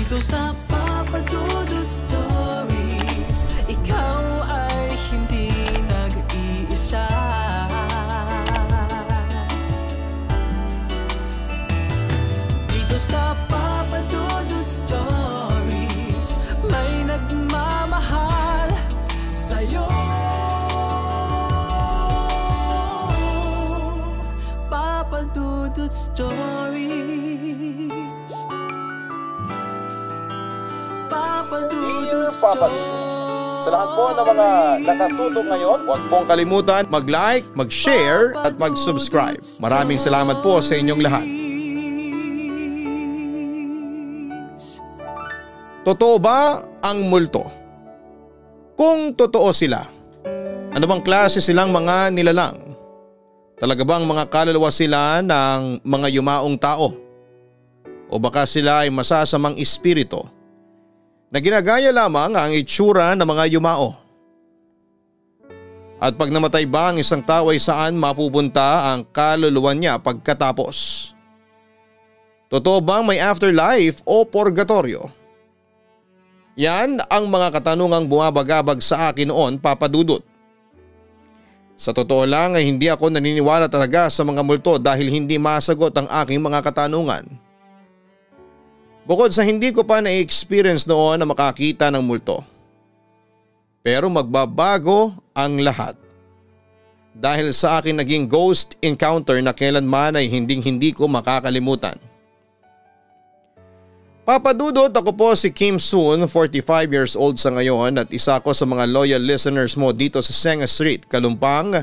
Dito sa Papa Dudut Stories, ikaw ay hindi nag-iisa. Dito sa Papa Dudut Stories, may nagmamahal sa'yo. Papa Dudut Stories. Papa Dudut Stories. Sa lahat po ng mga nakatutok ngayon, huwag pong kalimutan mag-like, mag-share at mag-subscribe. Maraming salamat po sa inyong lahat. Totoo ba ang multo? Kung totoo sila, ano bang klase silang mga nilalang? Talaga bang mga kaluluwa sila ng mga yumaong tao? O baka sila ay masasamang espiritu na ginagaya lamang ang itsura ng mga yumao? At pag namatay ba ang isang tao ay saan mapupunta ang kaluluwa niya pagkatapos? Totoo bang may afterlife o purgatorio? Yan ang mga katanungang bumabagabag sa akin noon, Papa Dudut. Sa totoo lang ay hindi ako naniniwala talaga sa mga multo dahil hindi masagot ang aking mga katanungan. Bukod sa hindi ko pa na-experience noon na makakita ng multo. Pero magbabago ang lahat. Dahil sa akin naging ghost encounter na kailanman ay hindi ko makakalimutan. Papa Dudut, ako po si Kim Soon, 45 years old sa ngayon at isa ko sa mga loyal listeners mo dito sa Senga Street, Kalumpang,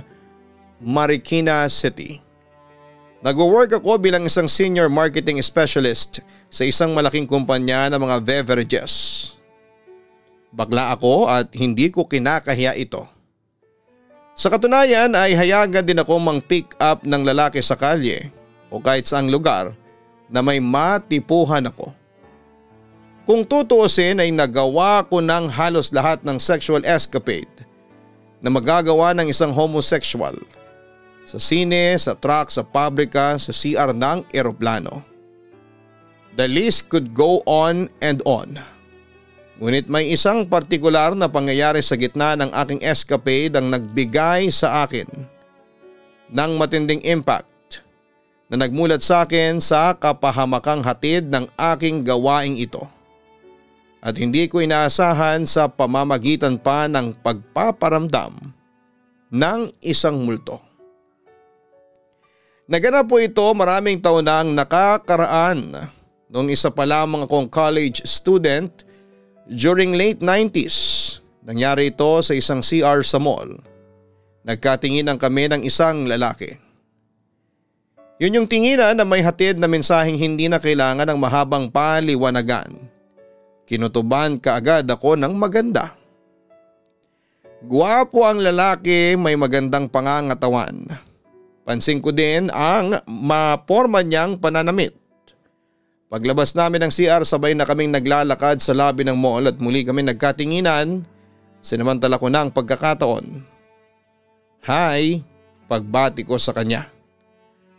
Marikina City. Nag-work ako bilang isang senior marketing specialist sa isang malaking kumpanya ng mga beverages. Bakla ako at hindi ko kinakahiya ito. Sa katunayan ay hayagan din ako mang-pick up ng lalaki sa kalye o kahit saang lugar na may matipuhan ako. Kung tutuusin ay nagawa ko ng halos lahat ng sexual escapade na magagawa ng isang homosexual. Sa sine, sa truck, sa pabrika, sa CR ng eroplano. The list could go on and on. Ngunit may isang partikular na pangyayari sa gitna ng aking escapade ang nagbigay sa akin ng matinding impact na nagmulat sa akin sa kapahamakang hatid ng aking gawaing ito. At hindi ko inaasahan sa pamamagitan pa ng pagpaparamdam ng isang multo. Naganap po ito maraming taon na ang nakakaraan noong isa pa lamang akong college student during late 90s. Nangyari ito sa isang CR sa mall. Nagkatinginan kami ng isang lalaki. Yun yung tinginan na may hatid na mensaheng hindi na kailangan ng mahabang paliwanagan. Kinutuban kaagad ako ng maganda. Guwapo ang lalaki, may magandang pangangatawan. Pansin ko din ang maporma niyang pananamit. Paglabas namin ng CR sabay na kaming naglalakad sa lobby ng mall at muli kami nagkatinginan. Sinamantala ko na ang pagkakataon. Hi, pagbati ko sa kanya.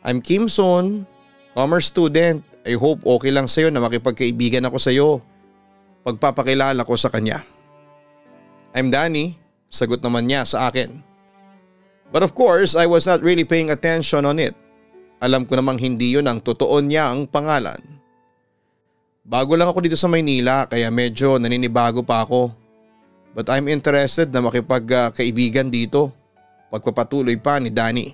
I'm Kim Soon, commerce student. I hope okay lang sa'yo na makipagkaibigan ako sa'yo. Pagpapakilala ko sa kanya. I'm Danny, sagot naman niya sa akin. But of course, I was not really paying attention on it. Alam ko namang hindi yun ang totoo niyang pangalan. Bago lang ako dito sa Maynila kaya medyo naninibago pa ako. But I'm interested na makipagkaibigan dito. Pagpapatuloy pa ni Danny.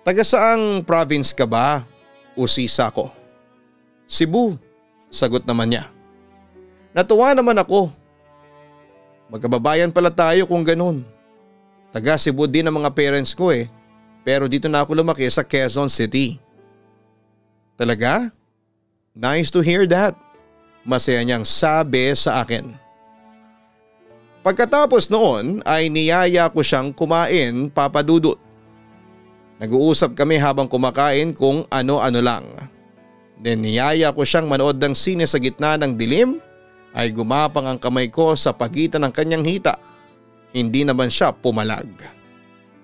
Taga saang province ka ba? Usisa ko. Cebu, sagot naman niya. Natuwa naman ako. Magkababayan pala tayo kung ganun. Taga Cebu din ang mga parents ko pero dito na ako lumaki sa Quezon City. Talaga? Nice to hear that. Masaya niyang sabi sa akin. Pagkatapos noon ay niyaya ko siyang kumain, Papa Dudut. Nag-uusap kami habang kumakain kung ano-ano lang. Then niyaya ko siyang manood ng sine sa gitna ng dilim ay gumapang ang kamay ko sa pagitan ng kanyang hita. Hindi naman siya pumalag.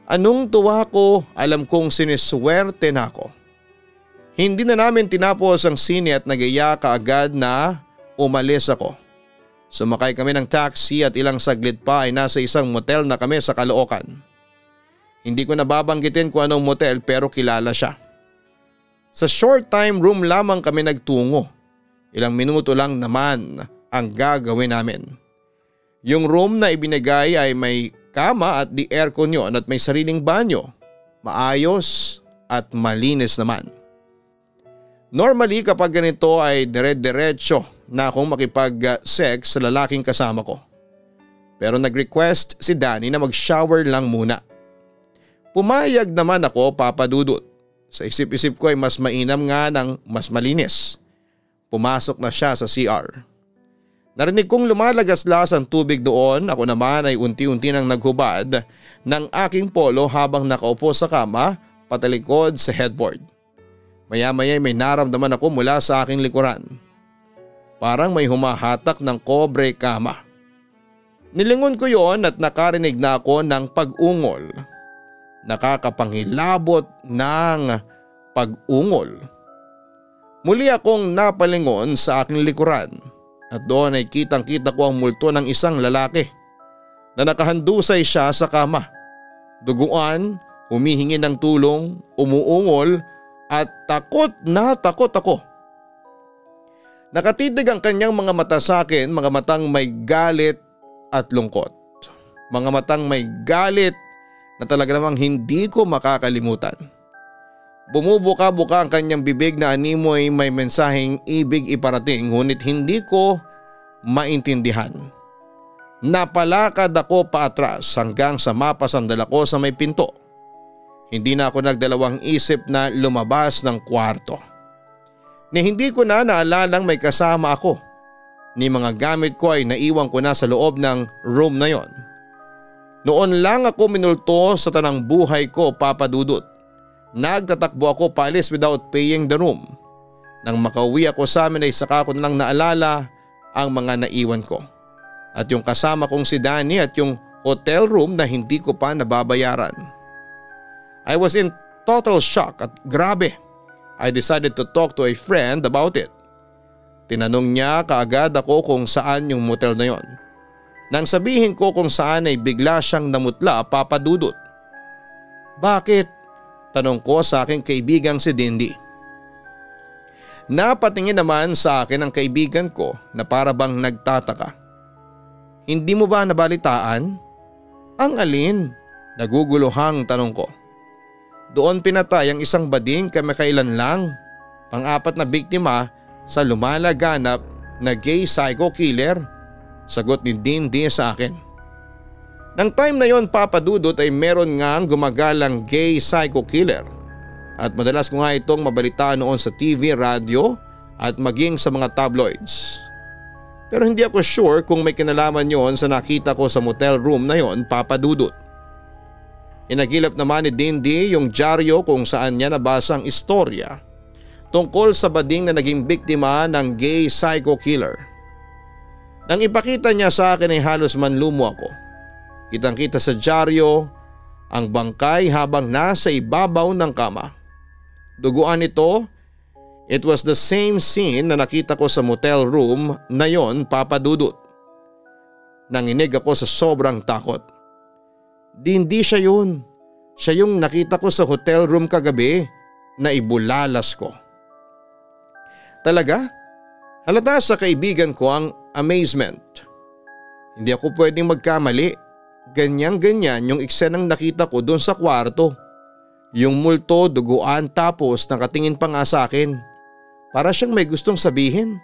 Anong tuwa ko, alam kong siniswerte na ako. Hindi na namin tinapos ang sine at nagaya kaagad na umalis ako. Sumakay kami ng taxi at ilang saglit pa ay nasa isang motel na kami sa Caloocan. Hindi ko nababanggitin kung anong motel pero kilala siya. Sa short time room lamang kami nagtungo. Ilang minuto lang naman ang gagawin namin. Yung room na ibinigay ay may kama at di aircon yon at may sariling banyo. Maayos at malinis naman. Normally kapag ganito ay dire-diretso na akong makipag-sex sa lalaking kasama ko. Pero nag-request si Danny na mag-shower lang muna. Pumayag naman ako, Papa Dudut. Sa isip-isip ko ay mas mainam nga ng mas malinis. Pumasok na siya sa CR. Narinig kong lumalagaslas ang tubig doon, ako naman ay unti-unti nang naghubad ng aking polo habang nakaupo sa kama patalikod sa headboard. Maya-maya may naramdaman ako mula sa aking likuran. Parang may humahatak ng kobre kama. Nilingon ko yon at nakarinig na ako ng pag-ungol. Nakakapanghilabot ng pag-ungol. Muli akong napalingon sa aking likuran at doon ay kitang-kita ko ang multo ng isang lalaki na nakahandusay siya sa kama. Duguan, humihingi ng tulong, umuungol at takot na takot ako. Nakatitig ang kanyang mga mata sa akin, mga matang may galit at lungkot. Mga matang may galit na talaga namang hindi ko makakalimutan. Bumubuka-buka ang kanyang bibig na animoy may mensaheng ibig iparating ngunit hindi ko maintindihan. Napalakad ako paatras hanggang sa mapasandal ako sa may pinto. Hindi na ako nagdalawang isip na lumabas ng kwarto. Ni hindi ko na naalalang may kasama ako. Ni mga gamit ko ay naiwan ko na sa loob ng room na yon. Noon lang ako minulto sa tanang buhay ko, Papa Dudut. Nagtatakbo ako paalis without paying the room. Nang makauwi ako sa amin ay saka ko na lang naalala ang mga naiwan ko. At yung kasama kong si Danny at yung hotel room na hindi ko pa nababayaran. I was in total shock at grabe. I decided to talk to a friend about it. Tinanong niya kaagad ako kung saan yung motel na yon. Nang sabihin ko kung saan ay bigla siyang namutla, Papa Dudut. Bakit? Tanong ko sa aking kaibigang si Dindy. Napatingin naman sa akin ang kaibigan ko na para bang nagtataka. Hindi mo ba nabalitaan? Ang alin? Naguguluhang tanong ko. Doon pinatay ang isang bading kamakailan lang. Pang-apat na biktima sa lumalaganap na gay psycho killer. Sagot ni Dindy sa akin. Nang time na yon, Papa Dudut, ay meron nga gumagalang gay psycho killer. At madalas ko nga itong mabalitaan noon sa TV, radyo at maging sa mga tabloids. Pero hindi ako sure kung may kinalaman yon sa nakita ko sa motel room na yon, Papa Dudut. Inagilap naman ni Dindy yung dyaryo kung saan niya nabasa ang istorya tungkol sa bading na naging biktima ng gay psycho killer. Nang ipakita niya sa akin ay halos manlumo ako. Kitang-kita sa dyaryo ang bangkay habang nasa ibabaw ng kama. Duguan ito, it was the same scene na nakita ko sa motel room na yon, Papa Dudut. Nanginig ako sa sobrang takot. Hindi siya yun. Siya yung nakita ko sa hotel room kagabi na ibulalas ko. Talaga? Halata sa kaibigan ko ang amazement. Hindi ako pwedeng magkamali. Ganyan-ganyan yung eksenang nakita ko doon sa kwarto. Yung multo, duguan tapos nakatingin pa nga sa akin. Para siyang may gustong sabihin.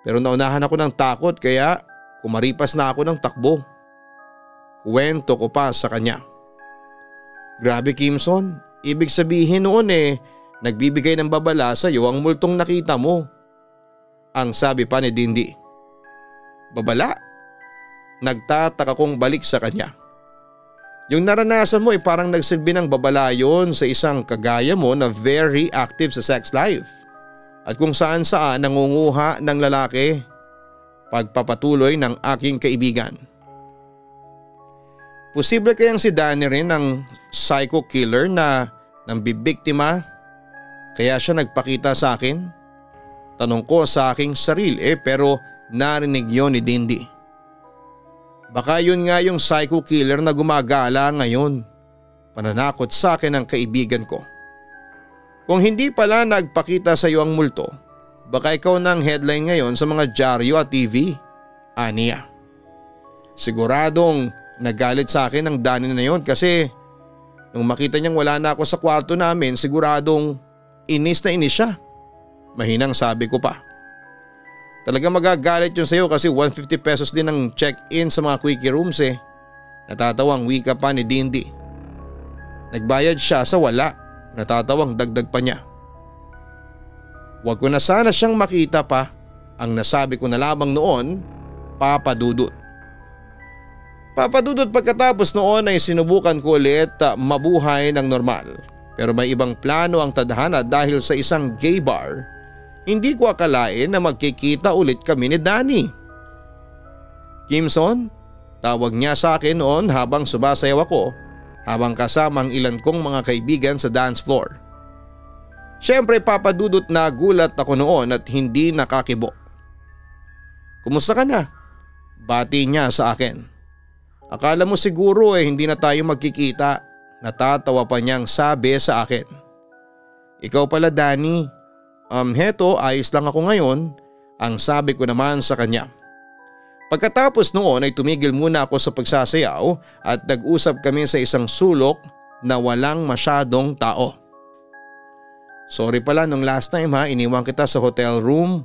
Pero naunahan ako ng takot kaya kumaripas na ako ng takbo. Kuwento ko pa sa kanya. Grabe Kimson, ibig sabihin noon nagbibigay ng babala sa iyo ang multong nakita mo. Ang sabi pa ni Dindy. Babala? Nagtataka kong balik sa kanya. Yung naranasan mo ay parang nagsilbi ng babala yon sa isang kagaya mo na very active sa sex life. At kung saan-saan nangunguha ng lalaki. Pagpapatuloy ng aking kaibigan. Posible kayang si Danny rin ang psycho killer na nang bibiktima? Kaya siya nagpakita sa akin? Tanong ko sa aking sarili pero narinig yon ni Dindi. Baka yun nga yung psycho killer na gumagala ngayon. Pananakot sa akin ng kaibigan ko. Kung hindi pala nagpakita sa iyo ang multo, baka ikaw na ang headline ngayon sa mga dyaryo at TV. Aniya. Siguradong nagalit sa akin ang Danny na yon kasi nung makita niyang wala na ako sa kwarto namin, siguradong inis na inis siya. Mahinang sabi ko pa. Talaga magagalit yun sa iyo kasi 150 pesos din ang check-in sa mga quickie rooms eh. Natatawang wika pa ni Dindi. Nagbayad siya sa wala. Natatawang dagdag pa niya. Huwag ko na sana siyang makita pa. Ang nasabi ko na lamang noon, Papa Dudut. Papa Dudut, pagkatapos noon ay sinubukan ko ulit mabuhay ng normal. Pero may ibang plano ang tadhana dahil sa isang gay bar. Hindi ko akalain na magkikita ulit kami ni Danny. Kimson, tawag niya sa akin noon habang sumasayaw ako habang kasama ang ilan kong mga kaibigan sa dance floor. Siyempre Papa Dudut, nagulat ako noon at hindi nakakibo. Kumusta ka na? Bati niya sa akin. Akala mo siguro hindi na tayo magkikita. Natatawa pa niyang sabi sa akin. Ikaw pala Danny. Heto ayos lang ako ngayon, ang sabi ko naman sa kanya. Pagkatapos noon ay tumigil muna ako sa pagsasayaw at nag-usap kami sa isang sulok na walang masyadong tao. Sorry pala nung last time iniwan kita sa hotel room.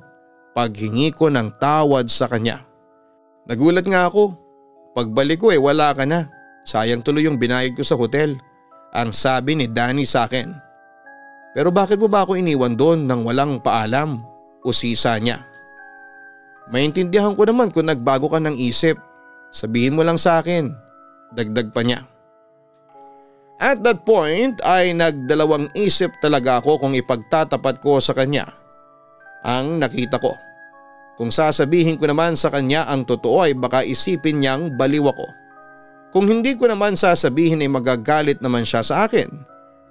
Paghingi ko ng tawad sa kanya. Nagulat nga ako. Pagbalik ko wala ka na. Sayang tuloy yung binayad ko sa hotel. Ang sabi ni Danny sa akin. Pero bakit mo ba ako iniwan doon nang walang paalam? Usisa niya. Maintindihan ko naman kung nagbago ka ng isip. Sabihin mo lang sa akin. Dagdag pa niya. At that point ay nagdalawang isip talaga ako kung ipagtatapat ko sa kanya ang nakita ko. Kung sasabihin ko naman sa kanya ang totoo ay baka isipin niyang baliw ako. Kung hindi ko naman sasabihin ay magagalit naman siya sa akin.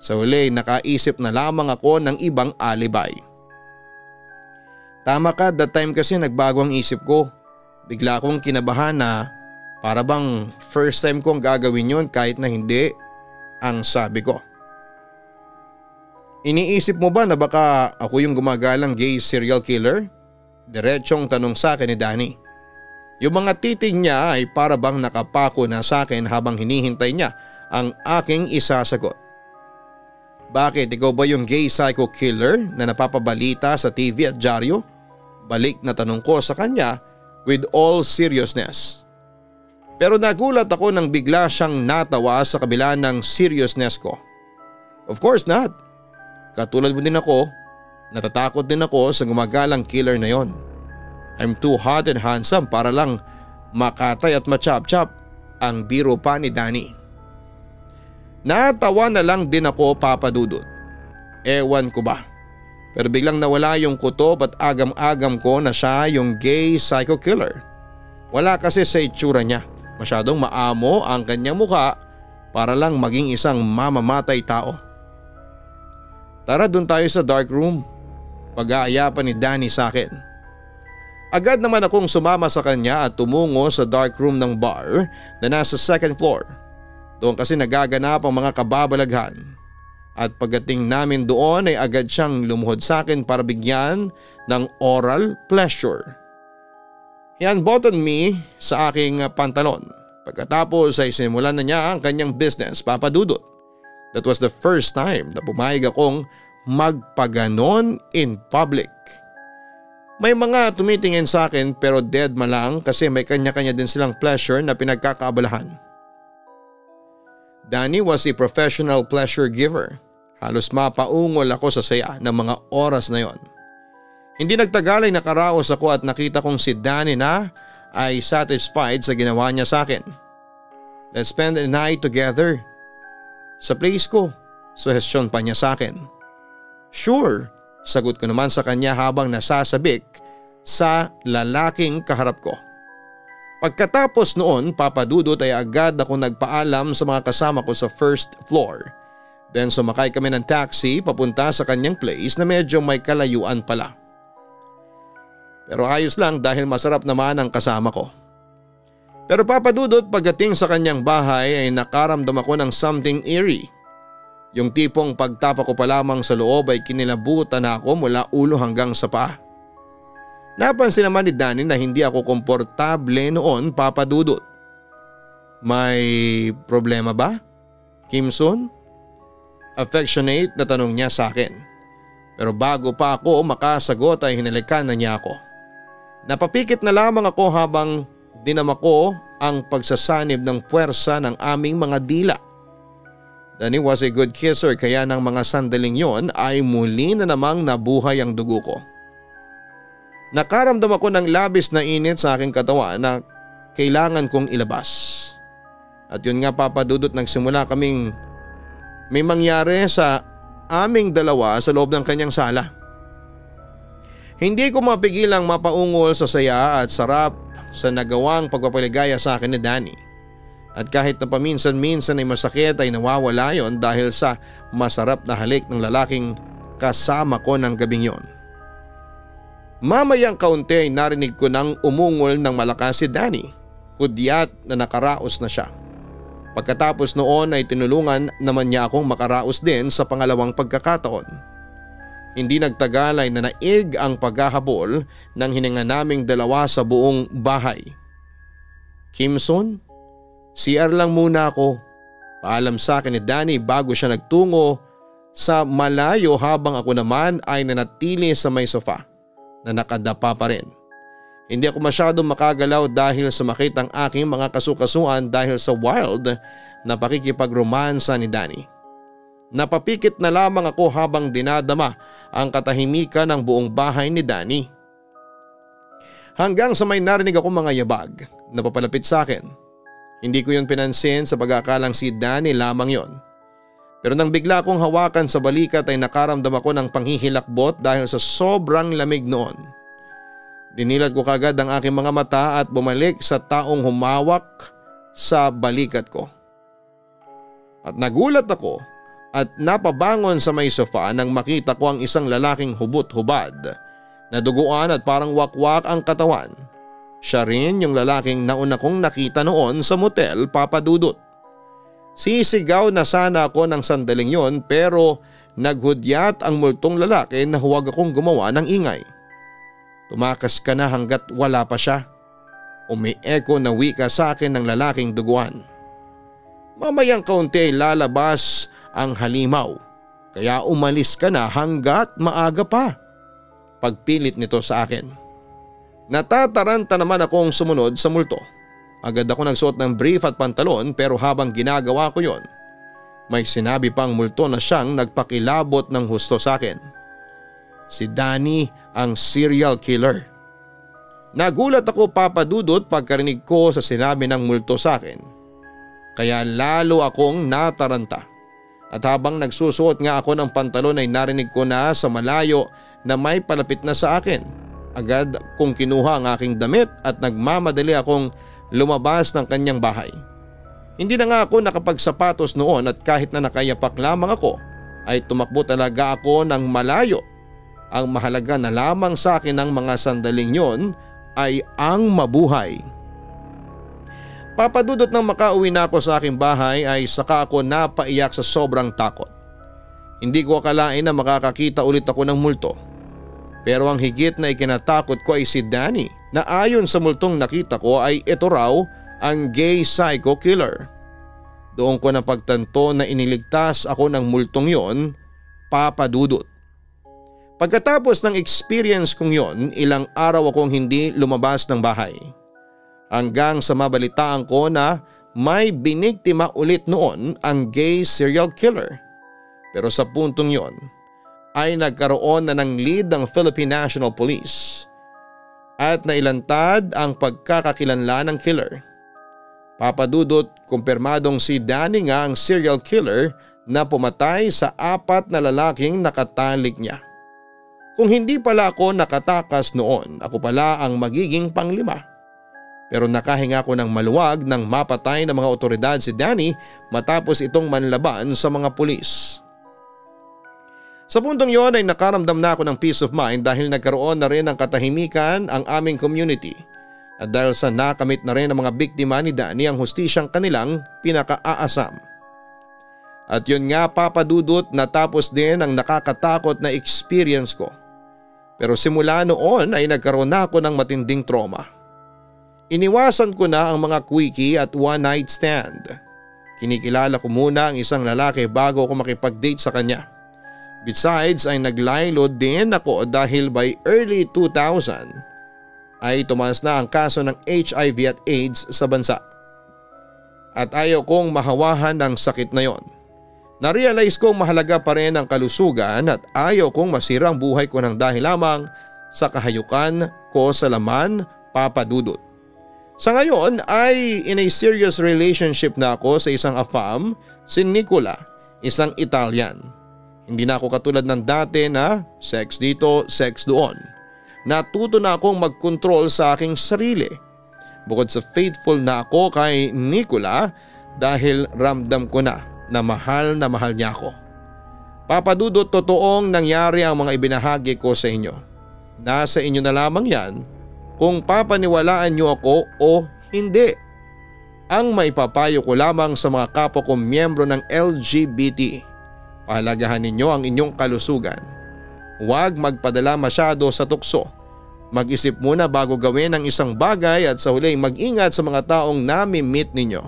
Sa huli nakaisip na lamang ako ng ibang alibay. Tama ka, that time kasi nagbago ang isip ko. Bigla akong kinabahan na para bang first time kong gagawin yun kahit na hindi, ang sabi ko. Iniisip mo ba na baka ako yung gumagalang gay serial killer? Diretsong tanong sa akin ni Danny. Yung mga titig niya ay para bang nakapako na sa akin habang hinihintay niya ang aking isasagot. Bakit, ikaw ba yung gay psycho killer na napapabalita sa TV at dyaryo? Balik na tanong ko sa kanya with all seriousness. Pero nagulat ako nang bigla siyang natawa sa kabila ng seriousness ko. Of course not. Katulad mo din ako, natatakot din ako sa gumagalang killer na yon. I'm too hot and handsome para lang makatay at machap-chap, ang biro pa ni Danny. Natawa na lang din ako, Papa Dudut. Ewan ko ba. Pero biglang nawala yung kutob at agam-agam ko na siya yung gay psycho killer. Wala kasi sa itsura niya. Masyadong maamo ang kanyang mukha para lang maging isang mamamatay tao. Tara dun tayo sa dark room. Pag-aaya pa ni Danny sa akin. Agad naman akong sumama sa kanya at tumungo sa dark room ng bar na nasa second floor. Doon kasi nagaganap ang mga kababalaghan. At pagdating namin doon ay agad siyang lumuhod sa akin para bigyan ng oral pleasure. I-unbutton me sa aking pantalon. Pagkatapos ay simulan na niya ang kanyang business, Papa Dudut. That was the first time na pumayag akong magpaganon in public. May mga tumitingin sa akin pero dead ma lang kasi may kanya-kanya din silang pleasure na pinagkakaabalahan. Danny was a professional pleasure giver. Halos mapaungol ako sa saya ng mga oras na yon. Hindi nagtagal ay nakaraos ako at nakita kong si Danny na ay satisfied sa ginawa niya sa akin. Let's spend the night together. Sa place ko, suhestyon pa niya sa akin. Sure, sagot ko naman sa kanya habang nasasabik sa lalaking kaharap ko. Pagkatapos noon, Papa Dudut, ay agad ako nagpaalam sa mga kasama ko sa first floor Then sumakay kami ng taxi papunta sa kanyang place na medyo may kalayuan pala. Pero ayos lang dahil masarap naman ang kasama ko. Pero Papa Dudut, pagdating sa kanyang bahay ay nakaramdam ako ng something eerie. Yung tipong pagtapa ko pa lamang sa loob ay kinilabutan na ako mula ulo hanggang sa paa. Napansin naman ni Danny na hindi ako komportable noon, Papa Dudut. May problema ba, Kimson? Affectionate na tanong niya sa akin. Pero bago pa ako makasagot ay hinalikan na niya ako. Napapikit na lamang ako habang dinama ko ang pagsasanib ng puwersa ng aming mga dila. Danny was a good kisser kaya ng mga sandaling yon ay muli na namang nabuhay ang dugo ko. Nakaramdam ako ng labis na init sa aking katawan na kailangan kong ilabas. At yun nga Papa Dudut, nagsimula kaming may mangyari sa aming dalawa sa loob ng kanyang sala. Hindi ko mapigilang mapaungol sa saya at sarap sa nagawang pagpapaligaya sa akin ni Danny. At kahit na paminsan-minsan ay masakit ay nawawala yon dahil sa masarap na halik ng lalaking kasama ko ng gabing yon. Mamayang kaunti ay narinig ko nang umungol ng malakas si Danny. Hudyat na nakaraos na siya. Pagkatapos noon ay tinulungan naman niya akong makaraos din sa pangalawang pagkakataon. Hindi nagtagal ay nanaig ang paghahabol ng hininga naming dalawa sa buong bahay. Kimson, CR lang muna ako. Paalam sa akin ni Danny bago siya nagtungo sa malayo habang ako naman ay nanatili sa may sofa na nakadapa pa rin. Hindi ako masyadong makagalaw dahil sumakit ang aking mga kasukasuan dahil sa wild na pakikipagromansa ni Danny. Napapikit na lamang ako habang dinadama ang katahimikan ng buong bahay ni Danny. Hanggang sa may narinig ako mga yabag na papalapit sa akin. Hindi ko yun pinansin sa pag-aakalang si Danny lamang yon. Pero nang bigla akong hawakan sa balikat ay nakaramdam ako ng panghihilakbot dahil sa sobrang lamig noon. Dinilat ko kagad ang aking mga mata at bumalik sa taong humawak sa balikat ko. At nagulat ako at napabangon sa may sofa nang makita ko ang isang lalaking hubot-hubad na duguan at parang wakwak ang katawan. Siya rin yung lalaking nauna kong nakita noon sa motel, Papa Dudut. Sisigaw na sana ako ng sandaling yon pero naghudyat ang multong lalaki na huwag akong gumawa ng ingay. Tumakas ka na hanggat wala pa siya. Umi-echo na wika sa akin ng lalaking duguan. Mamayang kaunti ay lalabas ang halimaw, kaya umalis ka na hanggat maaga pa. Pagpilit nito sa akin. Natataranta naman akong sumunod sa multo. Agad ako nagsuot ng brief at pantalon pero habang ginagawa ko yon, may sinabi pang multo na siyang nagpakilabot ng husto sa akin. Si Danny ang serial killer. Nagulat ako, Papa Dudut, pagkarinig ko sa sinabi ng multo sa akin. Kaya lalo akong nataranta. At habang nagsusuot nga ako ng pantalon ay narinig ko na sa malayo na may palapit na sa akin. Agad kong kinuha ang aking damit at nagmamadali akong lumabas ng kanyang bahay. Hindi na nga ako nakapagsapatos noon at kahit na nakayapak lamang ako ay tumakbo talaga ako ng malayo. Ang mahalaga na lamang sa akin ng mga sandaling yon ay ang mabuhay. Papa Dudut, nang makauwi na ako sa aking bahay ay saka ako napaiyak sa sobrang takot. Hindi ko akalain na makakakita ulit ako ng multo. Pero ang higit na ikinatakot ko ay si Danny na ayon sa multong nakita ko ay ito raw ang gay psycho killer. Doon ko napagtanto na iniligtas ako ng multong yon, Papa Dudut. Pagkatapos ng experience kong yon, ilang araw akong hindi lumabas ng bahay. Hanggang sa mabalitaan ko na may biniktima ulit noon ang gay serial killer. Pero sa puntong yon ay nagkaroon na ng lead ng Philippine National Police at nailantad ang pagkakakilanlan ng killer. Papa Dudut, kumpirmadong si Danny nga ang serial killer na pumatay sa 4 na lalaking nakatalik niya. Kung hindi pala ako nakatakas noon, ako pala ang magiging panglima. Pero nakahinga ko ng maluwag nang mapatay ng mga otoridad si Danny matapos itong manlaban sa mga pulis. Sa puntong yon ay nakaramdam na ako ng peace of mind dahil nagkaroon na rin ng katahimikan ang aming community. At dahil sa nakamit na rin ng mga biktima ni Danny ang hustisyang kanilang pinakaaasam. At yun nga Papa Dudut, natapos din ang nakakatakot na experience ko. Pero simula noon ay nagkaroon na ako ng matinding trauma. Iniwasan ko na ang mga quickie at one night stand. Kinikilala ko muna ang isang lalaki bago ako makipag-date sa kanya. Besides ay naglaylo din ako dahil by early 2000 ay tumaas na ang kaso ng HIV at AIDS sa bansa. At ayaw kong mahawahan ng sakit na yon. Narealize kong mahalaga pa rin ang kalusugan at ayaw kong masira ang buhay ko ng dahil lamang sa kahayukan ko sa laman, Papa Dudut. Sa ngayon ay in a serious relationship na ako sa isang afam, si Nicola, isang Italian. Hindi na ako katulad ng dati na sex dito, sex doon. Natuto na akong mag-control sa aking sarili. Bukod sa faithful na ako kay Nicola dahil ramdam ko na mahal niya ako. Papa Dudut, totoong nangyari ang mga ibinahagi ko sa inyo. Nasa inyo na lamang yan kung papaniwalaan niyo ako o hindi. Ang maipapayo ko lamang sa mga kapwa kong miyembro ng LGBT, pahalagahan ninyo ang inyong kalusugan. Huwag magpadala masyado sa tukso. Mag-isip muna bago gawin ang isang bagay at sa huli mag-ingat sa mga taong nami-meet ninyo.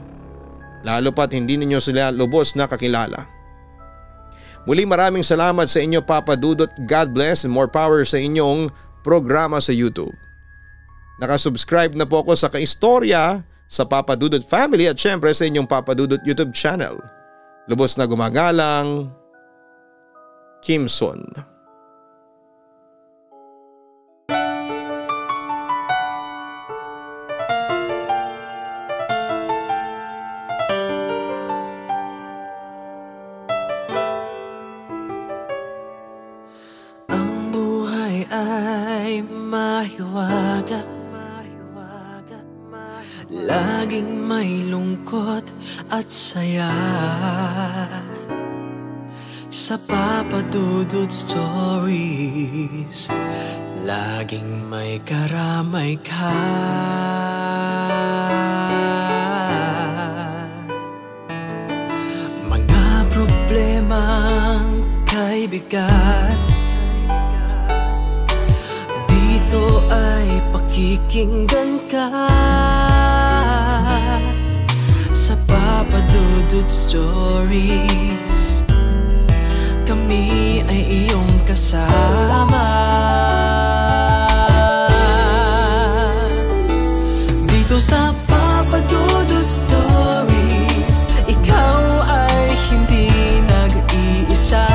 Lalo pat hindi ninyo sila lubos na kakilala. Muli maraming salamat sa inyo Papa Dudut. God bless and more power sa inyong programa sa YouTube. Nakasubscribe na po ako sa kaistorya sa Papa Dudut Family at syempre sa inyong Papa Dudut YouTube channel. Lubos na gumagalang, Kimson. Ang buhay ay mahiwaga, laging may lungkot at saya. Sa Papa Dudut Stories, laging may karamay ka. Mga problemang kay bigat, dito ay pakikinggan ka. Sa Papa Dudut Stories, kami ay iyong kasama. Dito sa Papa Dudut Stories, ikaw ay hindi nag-iisa.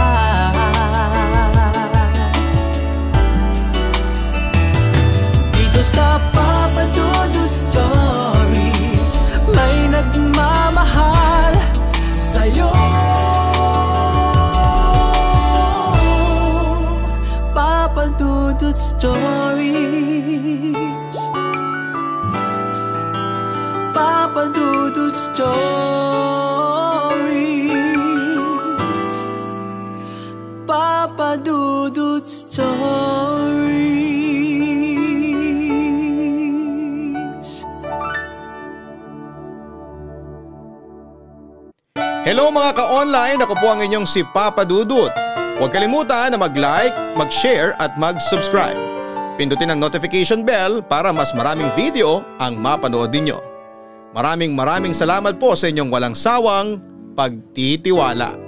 Dito sa Papa Dudut Stories, may nagmamahal sa'yo. Papa Dudut Stories, Papa Dudut Stories, Papa Dudut Stories. Hello mga ka-online, ako po ang inyong si Papa Dudut. Huwag kalimutan na mag-like, mag-share at mag-subscribe. Pindutin ang notification bell para mas maraming video ang mapanood ninyo. Maraming salamat po sa inyong walang sawang pagtitiwala.